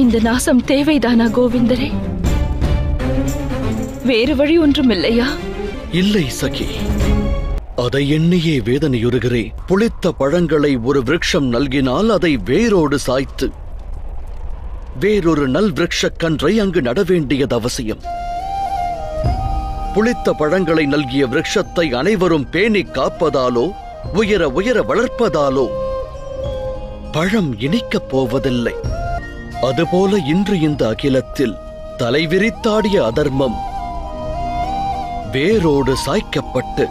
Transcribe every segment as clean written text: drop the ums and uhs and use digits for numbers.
இந்த நாசம் தேவைதானா கோவிந்தரே? வேறு வழி ஒன்றும் இல்லையா? இல்லை சகி, அதை எண்ணியே வேதனையுறுகிறேன். புளித்த பழங்களை ஒரு விருட்சம் நல்கினால் அதை வேரோடு சாய்த்து வேறொரு நல் விருட்சக் கன்றை அங்கு நட வேண்டியது அவசியம். புளித்த பழங்களை நல்கிய விருட்சத்தை அனைவரும் பேணி காப்பதாலோ உயர உயர வளர்ப்பதாலோ பழம் இனிக்கப் போவதில்லை. அதுபோல இன்று இந்த அகிலத்தில் தலைவிரித்தாடிய அதர்மம் வேரோடு சாய்க்கப்பட்டு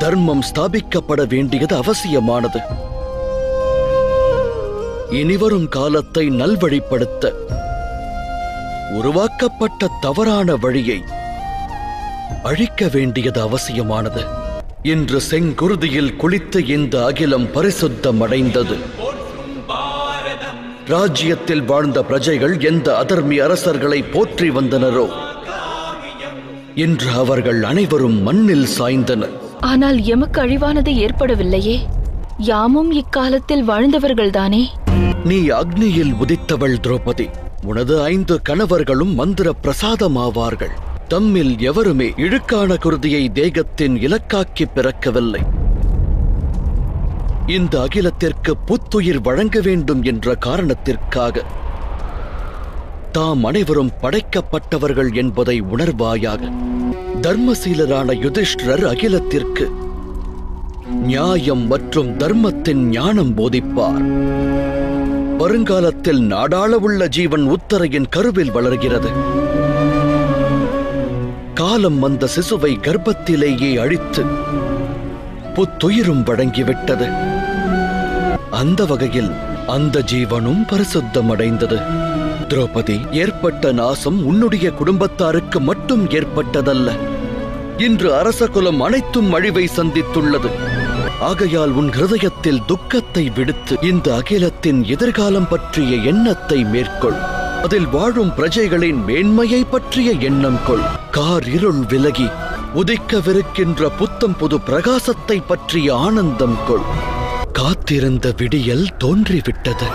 தர்மம் ஸ்தாபிக்கப்பட வேண்டியது அவசியமானது. இனிவரும் காலத்தை நல்வழிப்படுத்த உருவாக்கப்பட்ட தவறான வழியை அழிக்க வேண்டியது அவசியமானது. இன்று செங்குருதியில் குளித்து இந்த அகிலம் பரிசுத்தமடைந்தது. ராஜ்யத்தில் வாழ்ந்த பிரஜைகள் எந்த அதர்மி அரசர்களை போற்றி வந்தனரோ இன்று அவர்கள் அனைவரும் மண்ணில் சாய்ந்தனர். ஆனால் எமக்கு அழிவானது ஏற்படவில்லையே. யாமும் இக்காலத்தில் வாழ்ந்தவர்கள்தானே. நீ அக்னியில் உதித்தவள் திரௌபதி. உனது 5 கணவர்களும் மந்திர பிரசாதமாவார்கள். தம்மில் எவருமே இழுக்கான குருதியை தேகத்தின் இலக்காக்கி பிறக்கவில்லை. இந்த அகிலத்திற்கு புத்துயிர் வழங்க வேண்டும் என்ற காரணத்திற்காக தாம் அனைவரும் படைக்கப்பட்டவர்கள் என்பதை உணர்வாயாக. தர்மசீலரான யுதிஷ்டிரர் அகிலத்திற்கு நியாயம் மற்றும் தர்மத்தின் ஞானம் போதிப்பார். வருங்காலத்தில் நாடாள உள்ள ஜீவன் உத்தரையின் கருவில் வளர்கிறது. காலம் அந்த சிசுவை கர்ப்பத்திலேயே அழித்து புத்துயிரும் வழங்கிவிட்டது. அந்த வகையில் அந்த ஜீவனும் பரிசுத்தமடைந்தது. திரௌபதி, ஏற்பட்ட நாசம் உன்னுடைய குடும்பத்தாருக்கு மட்டும் ஏற்பட்டதல்ல. இன்று அரச குலம் அனைத்தும் அழிவை சந்தித்துள்ளது. ஆகையால் உன் ஹிருதயத்தில் துக்கத்தை விடுத்து இந்த அகிலத்தின் எதிர்காலம் பற்றிய எண்ணத்தை மேற்கொள். அதில் வாழும் பிரஜைகளின் மேன்மையை பற்றிய எண்ணம் கொள். கார் இருள் விலகி உதிக்கவிருக்கின்ற புத்தம் புது பிரகாசத்தை பற்றிய ஆனந்தம் கொள். காத்திருந்த விடியல் தோன்றிவிட்டது.